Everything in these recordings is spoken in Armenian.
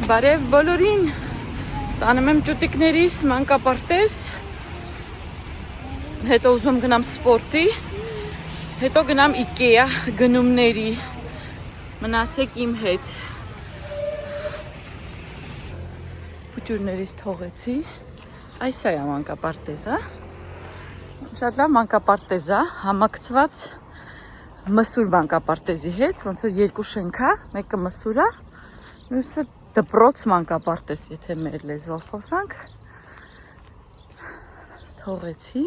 Բարև բոլորին, տանում եմ ճուտիկներիս, մանկապարտեզ, հետո ուզում գնամ սպորտի, հետո գնամ Ikea գնումների, մնացեք իմ հետ։ Փուճուրներից թողեցի, այս է մանկապարտեզը, շատ լավ մանկապարտեզ է, համակցված մսուր մանկապարտեզի հետ, ոնց որ երկու շենք է, մեկը մսուր է, մյուսը դպրոց մանկապարտեզ, եթե մեր լեզվով խոսանք, թողեցի,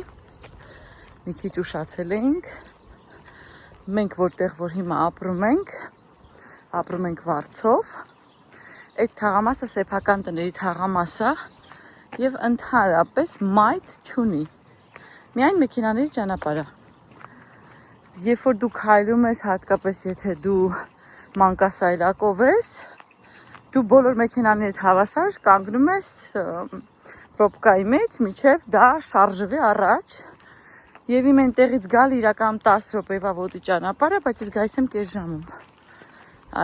մի քիչ ուշացել էինք, մենք որտեղ որ հիմա ապրում ենք Վարձով, այդ թաղամասը սեփական տների թաղամաս է եւ ընդհանրապես մայթ չունի, միայն մեքենաների ճանապարհ է, երբ որ դու քայլում ես, հատկապես եթե դու մանկասայլակով ես, դու բոլոր մեքենաների հավասար կանգնում ես պրոբկայի մեջ, միջև դա շարժվի առաջ եւ իմ այնտեղից գալ իրական 10 րոպեվա ոտի ճանապարհը, բայց ես գայս եմ կես ժամում։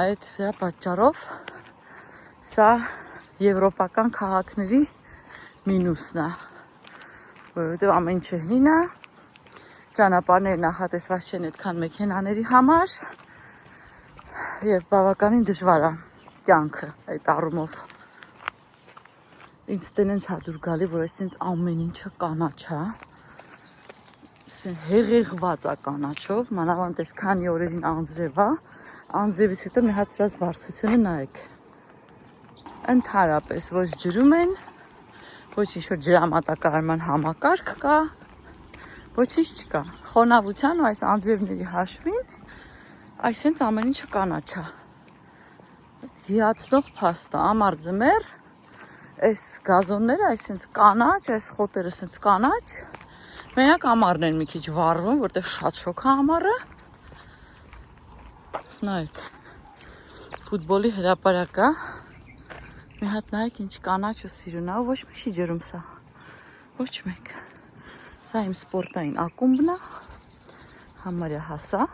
Այդ դրա պատճառով սա եվրոպական քաղաքների մինուսն է, որովհետեւ ամեն ինչը հին է, ճանապարհները նախատեսված չեն այդքան մեքենաների համար եւ բավականին դժվար է կյանքը այդ առումով։ Ինձ տենենց հատուր գալի, որ այսինքն ամեն ինչը կանաչ է, հեղեղված է կանաչով, մանավանդ այս քանի օրերին անձրև է, անձրևից հետո մի հատ սրած բարձրությունը նայեք։ Ընդհանրապես ոչ ջրում են, ոչ ինչ-որ ջրամատակարարման համակարգ կա, ոչինչ չկա։ Խոնավության ու այս անձրևների հաշվին, այսինքն ամեն ինչը կանաչ է։ Հիացնող փաստ է, ամառ ձմեռ, այս գազոնները, այսինքն կանաչ, այս խոտերը այսինքն կանաչ, մենակ ամառն են մի քիչ վառվում, որտեղ շատ շոգ է ամառը։ Նայեք, ֆուտբոլի հրապարակ է, մի հատ նայեք ինչ կանաչ ու սիրուն է, ոչ մեկ չի ջրում սա, ոչ մեկ։ Սա իմ սպորտային ակումբն է, համարյա հասա։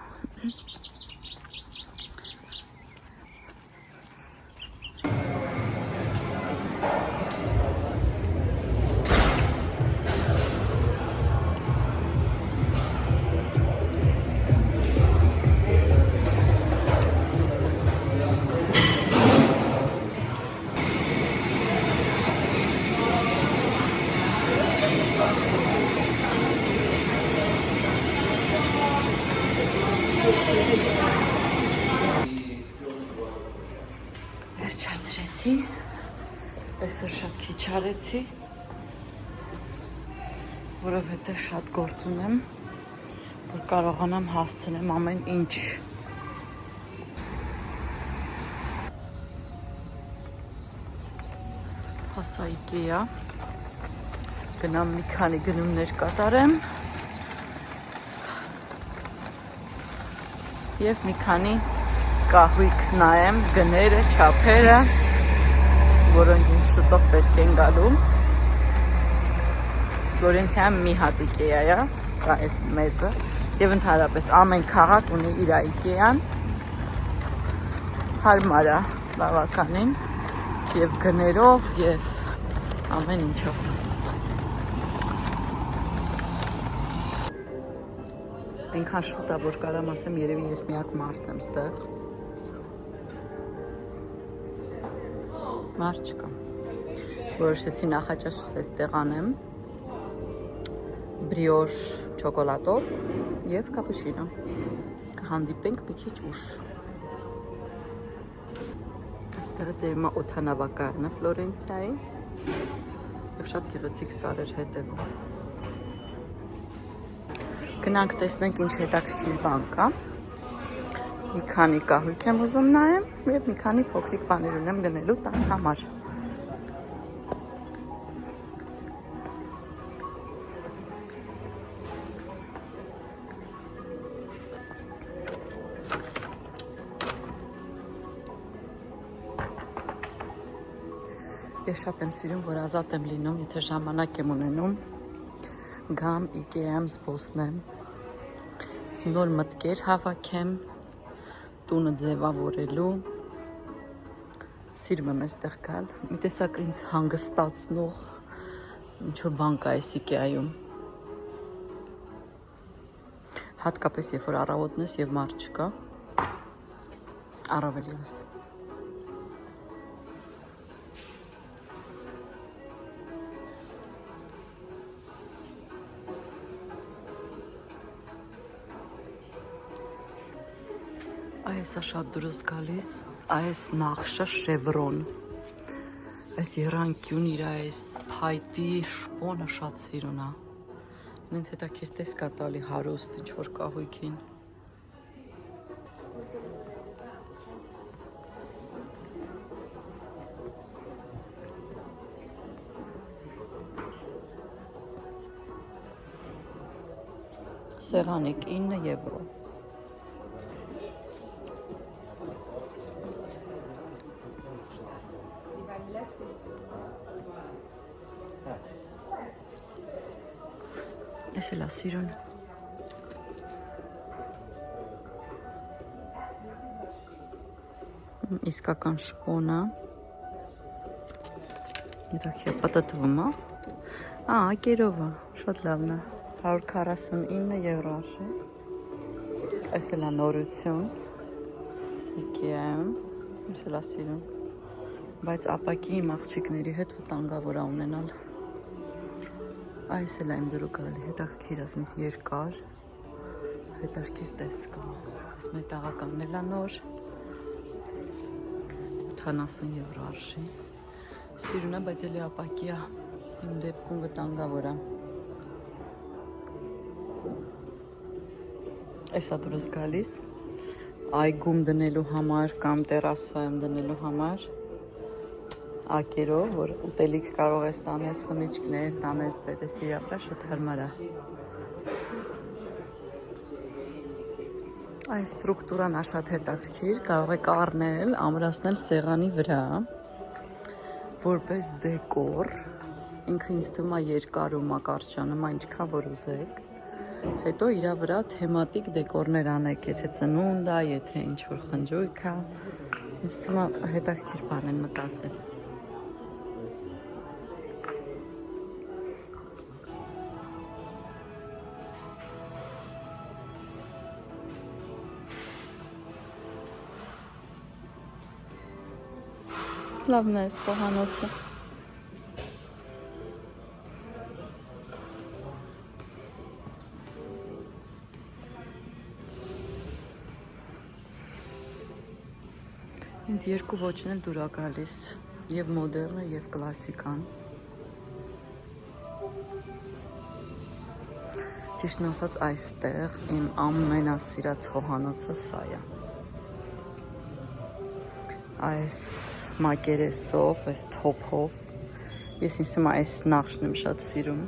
Վերջացրեցի, այսօր շատ քիչ արեցի, որովհետև շատ գործ ունեմ, որ կարողանամ հասցնեմ ամեն ինչ։ Հասա Ikea, գնամ մի քանի գնումներ կատարեմ և մի քանի կահույք նայեմ, գները, չափերը, որոնք ինչ շուտով պետք են գալու։ Ֆլորենցիայում մի հատ Ikea է, սա էս մեծը, եւ ընդհանրապես ամեն քաղաք ունի իր Ikea-ն, հարմար է բավականին, եւ գներով, եւ ամեն ինչով։ Այնքան շուտ է, որ կարամ ասեմ, երևի ես միակ մարդն եմ ստեղ։ Մարդ չկա։ Որոշեցի նախաճաշս այստեղ անեմ, բրիոշ չոկոլադով և կապուչինո։ Կհանդիպենք մի քիչ ուշ։ Այստեղից երևում է օդանավակայանը Ֆլորենցիայի և շատ գեղեցիկ սարեր հետևում։ Գնանք տեսնենք ինչ հետաքրքիր բան կա։ Մի քանի կահույք եմ ուզում նայեմ և մի քանի փոքրիկ բաներ ունեմ գնելու տան համար։ Ես շատ եմ սիրում, որ ազատ եմ լինում, եթե ժամանակ եմ ունենում, գամ Ikea-ում զբոսնեմ, նոր մտքեր հավաքեմ, տունը ձևավորելու, Սիրում եմ այստեղ գալ։ Մի տեսակ ինձ հանգստացնող ինչ-որ բան կա էս Ikea-ում։ Հատկապես երբ որ առավոտն ես եւ մարդ չկա։ Առավել ևս։ Այսա շատ դուրս գալիս, այս նախշը Chevron։ Այս երանքյուն իր այս փայտի շպոնը շատ սիրուն է։ Ինձ հետաքրքիր տեսք է տալի հարուստ ինչ-որ կահույքին։ Սեղանիկ 9 եվրո։ Այս էլ է սիրուն։ Իսկական շպոնը։ Հետաքրքիր պատտվում է։ Ակերովը, շատ լավն է։ 149 եվրո արժի։ Այս էլ է նորություն։ Ikea-ում, այս էլ է սիրուն։ Բայց ապակի իմ աղջիկների հետ վտանգավոր է ունենալ։ Այս էլ է իմ դրու գալի, հետաքրքիր է, ասենց երկար, հետաքրքիր տեսք է։ Այս մետաղականն էլ է նոր, 80 եվրո արժի։ Սիրուն է, բայց էլի ապակի է, իմ դեպքում վտանգավոր է։ Այս է դուրս գալիս, այգում դնելու համար կամ տերասայում դնելու համար ակերով, որ ուտելիք կարող ես տանես, խմիչքներ, տանես, պետես իրա վրա շատ հարմար է։ Այս ստրուկտուրան է շատ հետաքրքիր, կարող եք առնել, ամրացնել սեղանի վրա, որպես դեկոր, ինքը ինձ թվում է երկար ու մակարճանում, ինչքան որ ուզեք, հետո իրա վրա թեմատիկ դեկորներ անեք, եթե ծնունդ է, եթե ինչ-որ խնջույք է, ինձ թվում է հետաքրքիր բան են մտածել։ Լավն է այս խոհանոցը։ Ինձ երկու ոճն էլ դուր է գալիս, եւ մոդեռնը, եւ կլասիկան։ Ճիշտն ասած, այստեղ իմ ամենասիրած խոհանոցը սա է։ Այս մակերեսով, այս թոփով, ես ինձ թվում է այս նախշն եմ շատ սիրում,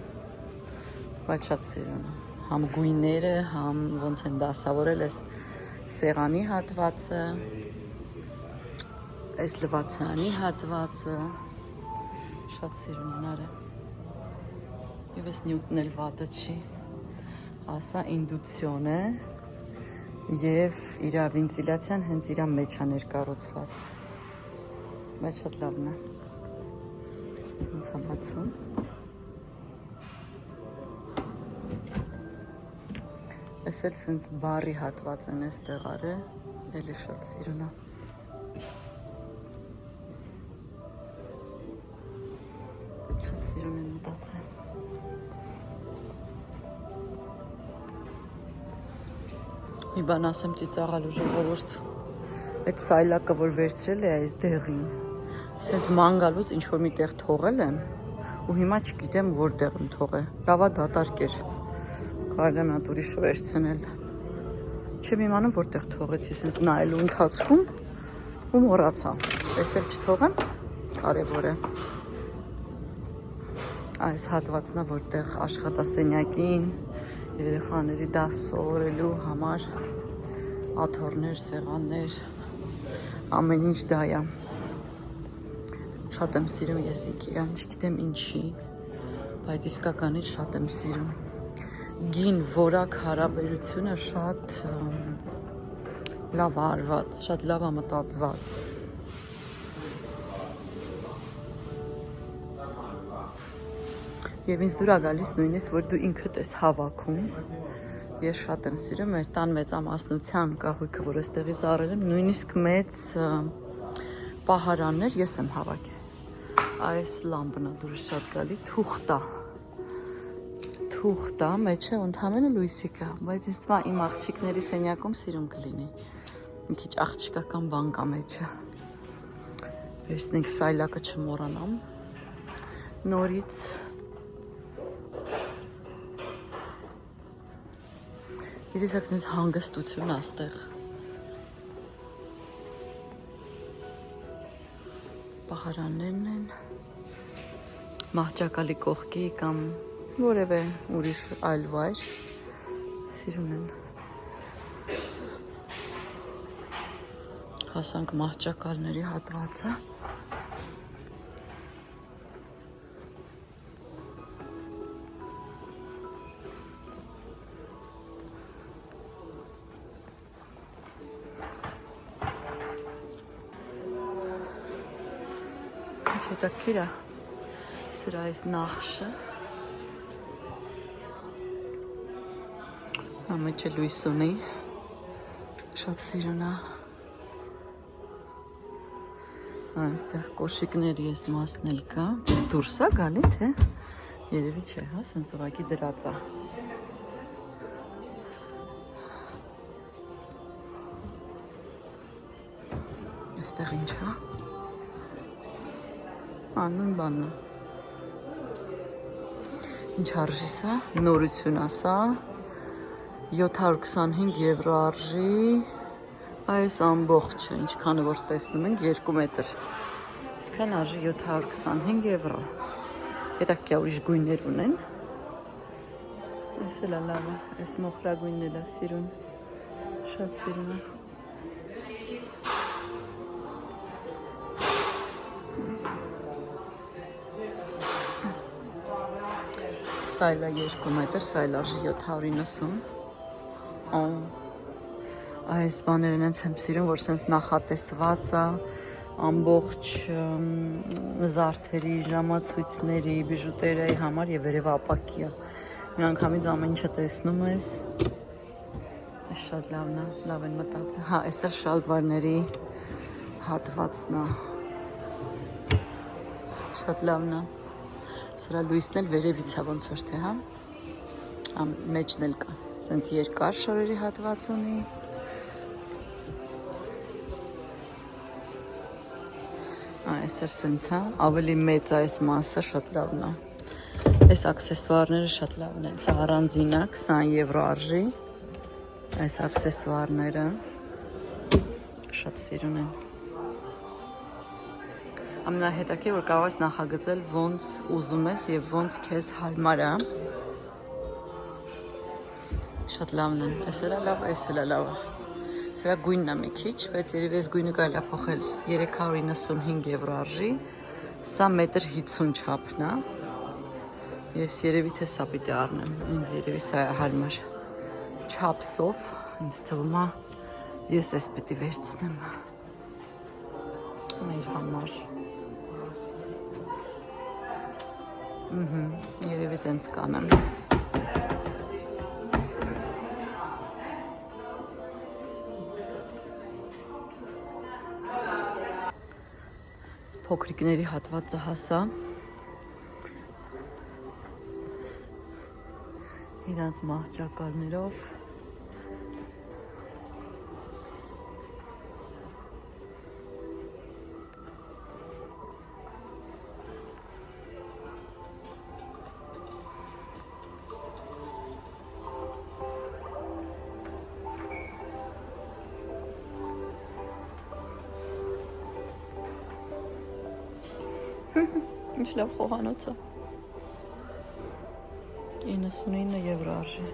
բայց շատ սիրում, համ գույները, համ ոնց են դասավորել այս սեղանի հատվածը, այս լվացանի հատվածը, շատ սիրում են արը, և այս նյութն էլ վատը չի, ասա ինդուկցիոն է, և իրա վենտիլյացիան հենց իրա մեջ է ներկառուցված, բայց շատ լավն է, սունց է բացում, այս էլ սենց բարի հատված են ես տեղարը, էլի շատ սիրուն է, շատ սիրուն են մտացել, մի բան ասեմ ծիծաղալու ժողովուրդ, այդ սայլակը, որ վերցրել է այս դեղին, սենց ման գալուց ինչ-որ մի տեղ թողել եմ, ու հիմա չգիտեմ որտեղ եմ թողել, լավա դատարկ էր, կարել եմ այդ ուրիշը վերցնել, չեմ իմանում որտեղ թողեցի, սենց նայելու ընթացքում, ու մոռացա, տեսել չթողեմ, կարևոր է, այս հատվածն է, որտեղ աշխատասենյակին, երեխաների դաս սովորելու համար, աթոռներ, սեղաններ, ամեն ինչ դա է, շատ եմ սիրում ես Ikea-ն, չգիտեմ ինչի, բայց իսկականից շատ եմ սիրում, գին որակ հարաբերությունը շատ լավ արված, շատ լավ մտածված, Եվ ինձ դուր է գալիս նույնիսկ, որ դու ինքդ ես հավաքում։ Ես շատ եմ սիրում, մեր տան մեծամասնության կահույքը, որ այստեղից առել եմ, նույնիսկ մեծ պահարաններ ես եմ հավաքել։ Այս լամպն է դուրս շատ գալի, թուղթ է, մեջը ընդհանրապես լույսի կա, բայց ինձ թվում է իմ աղջիկների սենյակում սիրուն կլինի։ Մի քիչ աղջիկական բան կա մեջը։ Վերցնենք սայլակը չմոռանամ։ Նորից Իրիսակ նենց հանգստություն աստեղ։ Պահարաններն են, մահճակալի կողքի կամ որևէ ուրիշ այլ վայր, սիրում եմ։ Հասանք մահճակալների հատվածը։ Ինչ հետաքրքիր է սրա այս նախշը։ Ամեջը լույս ունի, շատ սիրուն է։ Այստեղ կոշիկների այս մասն էլ կա, ձեզ դուրս է գալի, թե երևի չէ, հա, սենց ուղղակի դրած է։ Այստեղ ինչ է։ Նույն բանն է։ Ինչ արժի սա, նորություն է սա, 725 եվրո արժի, այս ամբողջը, ինչքանը որ տեսնում ենք, 2 մետր։ Իսկան արժի 725 եվրո։ Հետաքրքիր ուրիշ գույներ ունեն։ Այս էլ է լավը, այս մոխրագույնն էլ է սիրուն, շատ սիրուն է։ Սայլը 2 մետր, սայլ արժի 790։ Այս բաներն են եմ սիրում, որ սենց նախատեսված է, ամբողջ զարդերի, ժամացույցների, բիժուտերիայի համար եւ վերև ապակի է։ Մի անգամից ամեն ինչը տեսնում ես։ Այս շատ լավն է, լավ են մտածել։ Հա, այս էլ շալվարների հատվածն է։ Շատ լավն է։ Սրա լույսն էլ վերևից է ոնց որ թե, հա։ Մեջն էլ կա, սենց երկար շորերի հատված ունի։ Այս էլ սենց է, ավելի մեծ այս մասը շատ լավն է։ Այս աքսեսուարները շատ լավն են, սա առանձին է, 20 եվրո արժի։ Այս աքսեսուարները շատ սիրուն են։ Ամենահետաքրքիրը, որ կարող ես նախագծել ոնց ուզում ես եւ ոնց քեզ հարմար է։ Շատ լավն են, այս էլ է լավ, այս էլ է լավ։ Սրա գույնն է մի քիչ, բայց երևի այս գույնը կարելի է փոխել 395 եվրո արժի։ Սա 1.50 m չափն է։ Ես երևի թե սա պիտի առնեմ, ինձ երևի սա է հարմար։ Չափսով, ինձ թվում է ես այս պիտի վերցնեմ մեր համար։ Երևի տենց կանեմ։ Փոքրիկների հատվածը հասա։ Իրանց մահճակալներով։ Ինչ լավ խոհանոց է։ 99 եվրո արժի։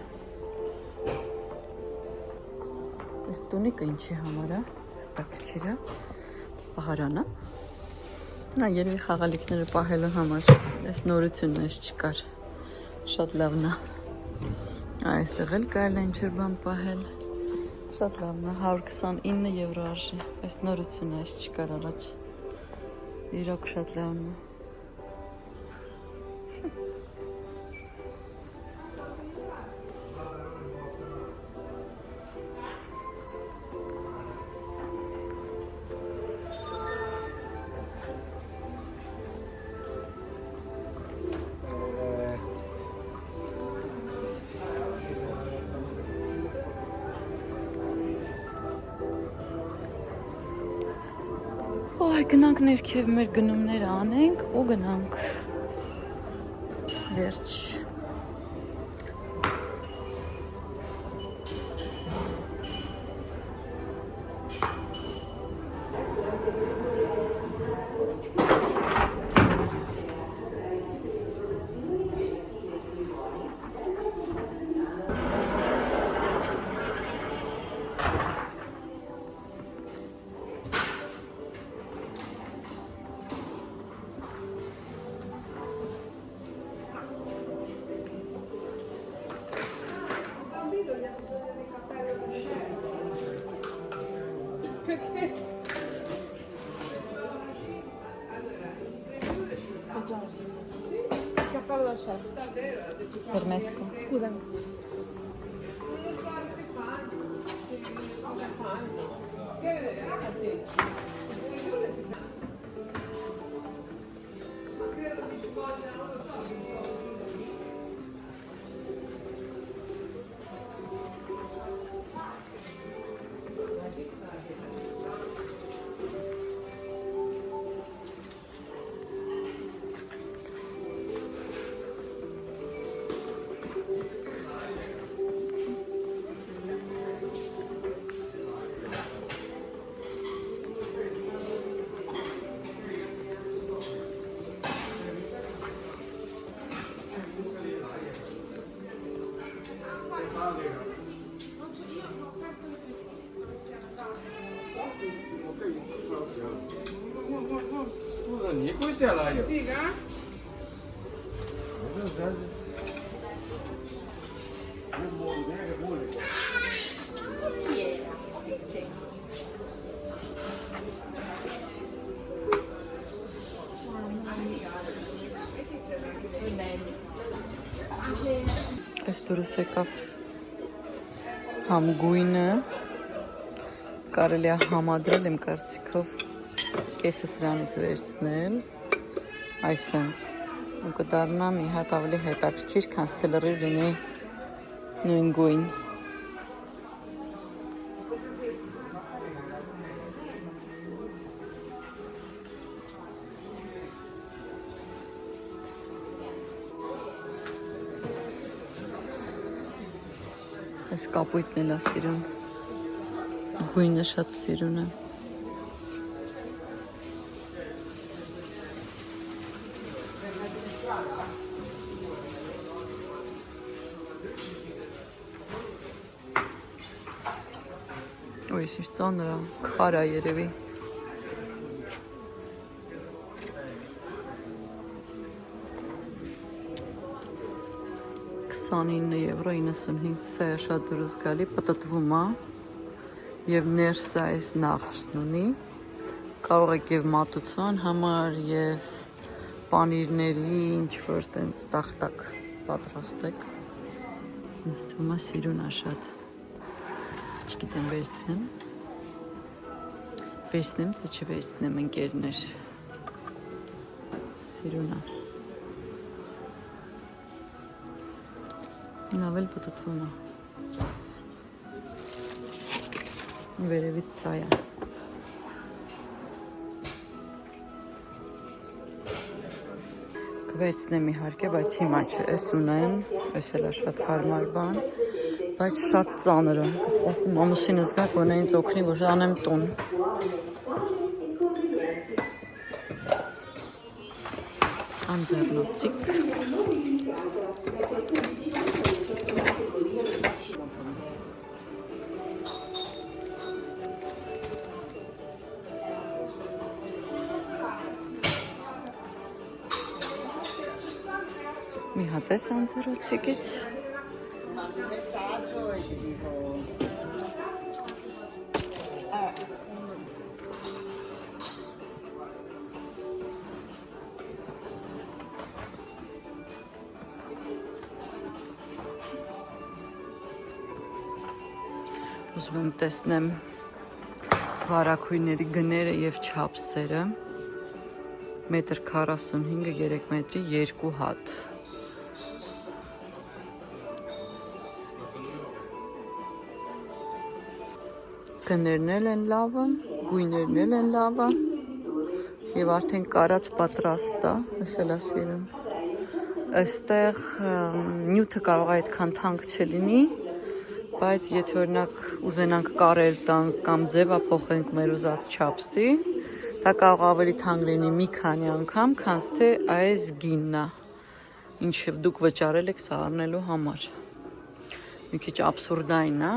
Այս տունիկը ինչի համար է, հետաքրքիր է, պահարանը։ Երևի խաղալիքները պահելու համար, այս նորությունն էս չկար, շատ լավն է։ Այստեղ էլ կարել է ինչ-որ բան պահել, շատ լավն է, 129 եվրո արժի, այս նորությունն էս չկար առաջ, իրոք շատ լավն է։ Ոայ, գնանք ներքև մեր գնումները անենք ու գնանք։ Վերջ։ Cappello da chef. Permesso. Scusami. Scusa, niente, questo è l'aria. Sì, va? Այս դուրս եկավ համգույնը, կարելի է համադրել իմ կարծիքով կեսը սրանից վերցնել, այսենց, ու կդառնա մի հատ ավելի հետաքրքիր, քան թե լրիվ լինի նույն գույն։ Այս կապույտն էլ է սիրուն, գույնը շատ սիրուն է։ Ոյ, ինչ ծանր է, քար է երևի։ 29 եվրո 95 սա է շատ դուրս գալի, պտտվում է և ներս է այս նախշն ունի, կարող եք և մատուցման համար և պանիրների ինչ-որ տենց տախտակ պատրաստեք, ինձ թվում է սիրուն է շատ, չգիտեմ վերցնեմ թե չվերցնեմ ընկերներ, սիրուն է։ Նավել պտտվում է, վերևից սա է։ Կվերցնեմ իհարկե, բայց հիմա չէ, ես ունեմ, ես էլ է շատ հարմար բան, բայց շատ ծանր է, սպասում ամուսինս գա, գոնե ինձ օգնի, որ անեմ տուն։ Անձեռնոցիկ։ Mi hատ ես անձեռոցիկից։ Ուզում եմ տեսնեմ վարակույրների գները և չափսերը, 1.45-ը 3 մետրի 2 հատ։ Գներն էլ են լավը, գույներն էլ են լավը, Եվ արդեն կարած պատրաստ է, ես էլ ասիրում։ Այստեղ նյութը կարող է այդքան թանկ չլինի, բայց եթե օրինակ ուզենանք կարել տանք կամ ձևափոխենք մեր ուզած չափսի, դա կարող ավելի թանկ լինի մի քանի անգամ, քան թե այս գինն է, ինչը դուք վճարել եք սա առնելու համար։ Մի քիչ աբսուրդային է,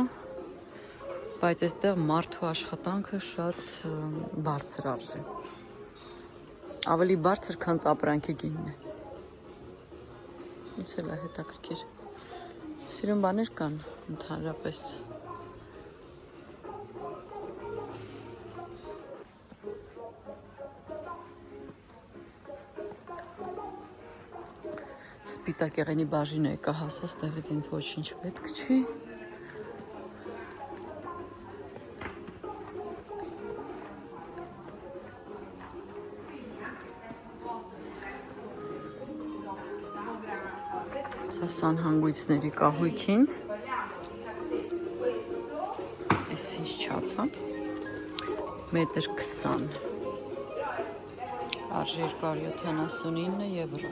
բայց այստեղ մարդու աշխատանքը շատ բարձր արժի։ Ավելի բարձր, քան ապրանքի գինն է։ Ինչ էլ է հետաքրքիր։ Սիրուն բաներ կան ընդհանրապես։ Սպիտակ եղենի բաժինը եկա հասա, ստեղից ինձ ոչինչ պետք չի։ Սա սանհանգույցների կահույքին։ Այս ինչ չափ է։ 1.20 մետր։ Արժի 279 եվրո։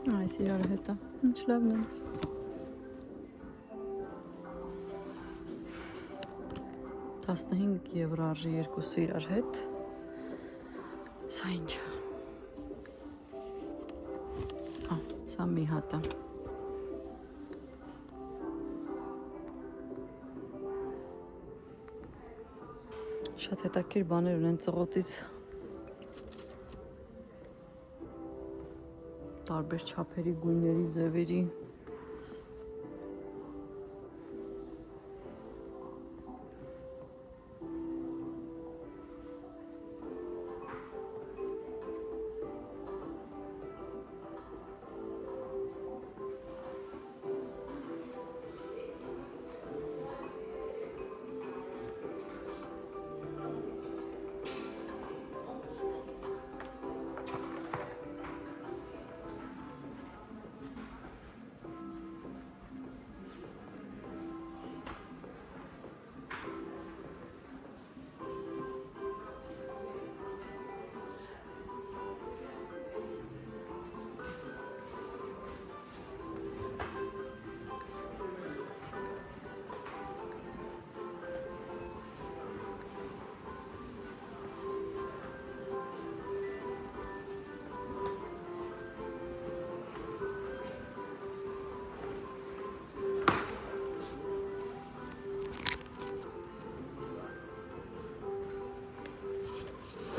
Այս իրար հետ է, ինչ լավն է։ $15 եվրո արժի երկուսը իրար հետ։ Սա ինչ է։ Սա մի հատ է։ Շատ հետաքրքիր բաներ ունեն ծղոտից։ Տարբեր չափերի, գույների, ձևերի։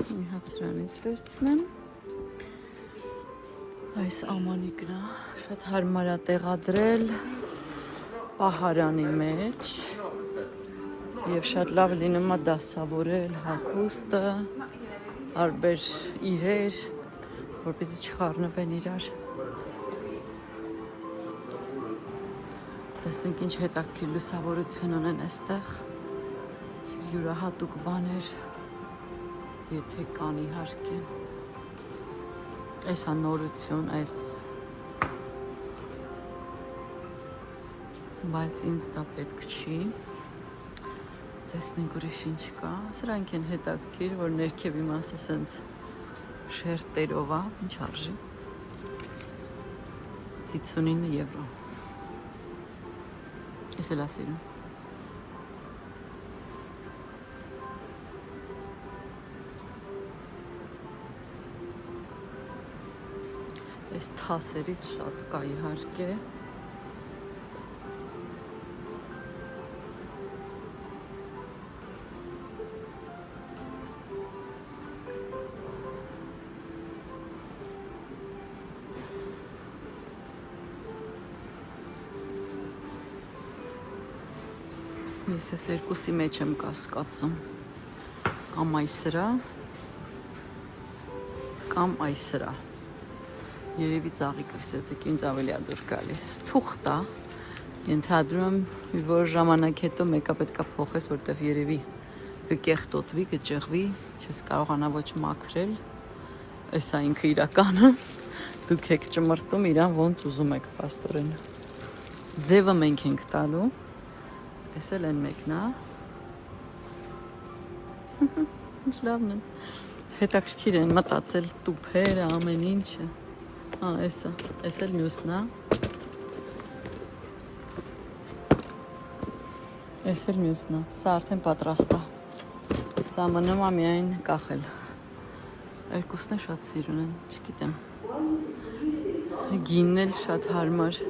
Մի հատ սրանից վերցնեմ։ Այս ամանիկն է, շատ հարմար է տեղադրել պահարանի մեջ եւ շատ լավ լինում է դասավորել հագուստը, տարբեր իրեր, որպեսզի չխառնվեն իրար։ Տեսնենք ինչ հետաքրքիր լուսավորություն ունեն այստեղ։ Յուրահատուկ բաներ, եթե կան իհարկե։ Այս անորություն, այս բայց ինձ դա պետք չի։ Տեսնենք ուրիշ ինչ կա։ Սրանք են հետաքրքիր, որ ներքևի մասը սենց շերտերով է, ինչ արժի։ 59 եվրո։ Ես էլ ասիրում։ Այս թասերից շատ կա իհարկե։ Ես ես երկուսի մեջ եմ կասկածում, կամ այսրա, կամ այսրա, երևի ծաղիկը վսետիք ինձ ավելի ադուր գալիս, թուղթ է, ենթադրում եմ, որ ժամանակ հետո մեկը պետք է փոխես, որտև երևի կկեղտոտվի, կճեղվի, չես կարողանա ոչ մաքրել, էսա ինքը իրականը, դուք եք ճմրտում իրան ոնց ուզում եք պաստորեն, ձևը մենք ենք տալու, Ես էլ են մեկն է, ինչ լավն են, հետաքրքիր են մտածել տուփերը, ամեն ինչը, էսա, ես էլ մյուսն է, ես էլ մյուսն է, սա արդեն պատրաստ է, սա մնում է միայն կախել, երկուսն է շատ սիրուն են, չգիտեմ, գինն էլ շատ հարմար,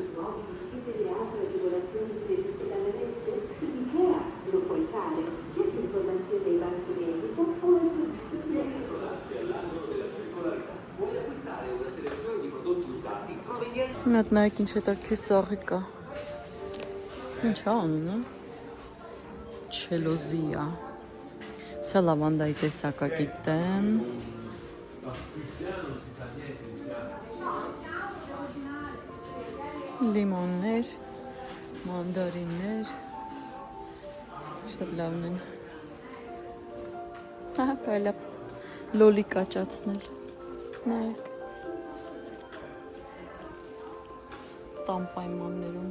Մատ նայեք ինչ հետաքրքիր ծաղիկ կա, ինչ է անունը, չելոզիա, սա լավանդայի տեսակա գիտեմ, լիմոններ, մանդարիններ, շատ լավն են, կարելի է լոլի կաճացնել, նայեք, տան պայմաններում,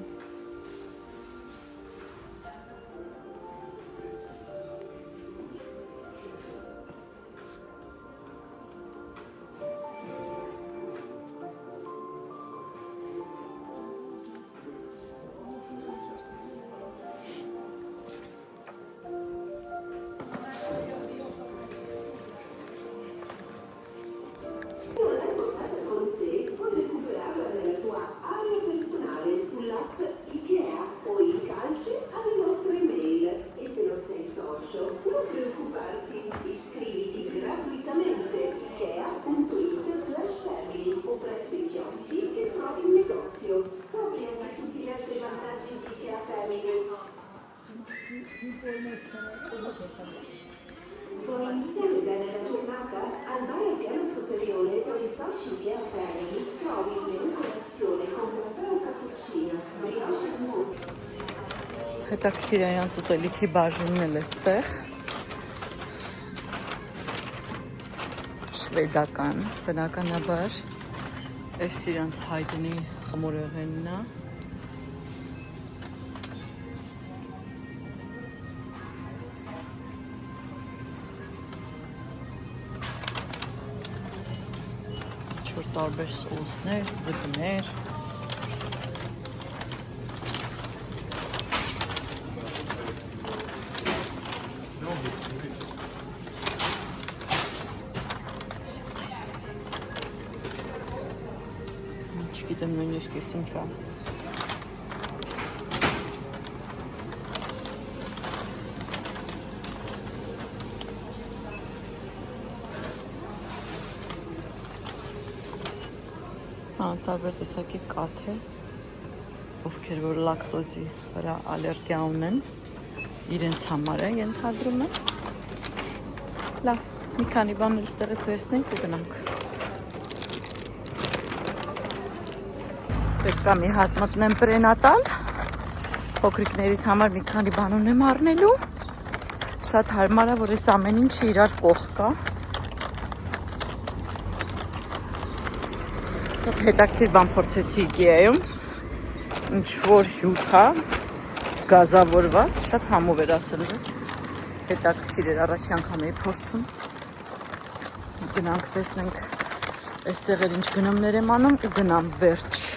Può iniziare bene la giornata al bar al piano superiore dove i soci Ikea Family trovi il menù colazione con caffè o cappuccino, brioche smoothie. հետաքրքիր է իրանց ուտելիքի բաժինն էլ էստեղ, շվեդական, բնականաբար, այս իրանց հայտնի խմորեղենն է, տարբեր սոուսներ, ձկներ, չգիտեմ նույնիսկ ես ինչ է, տարբեր տեսակի կաթ է, ովքեր որ լակտոզի վրա ալերգիա ունեն, իրենց համար է ենթադրում է, լավ, մի քանի բան էլ ստեղից վերցնենք ու գնանք, պետք է մի հատ մտնեմ պրենատալ, փոքրիկներից համար մի քանի բան ունեմ առնելու, շատ հարմար է, որ այս ամեն ինչը իրար կողք կա, Շատ հետաքրքիր բան փորձեցի Ikea-ում, ինչ-որ հյութ է, գազավորված, շատ համով էր ասել ես, հետաքրքիր էր առաջի անգամ էի փորձում, գնանք տեսնենք, այստեղ էլ ինչ գնումներ եմ անում ու գնամ վերջ։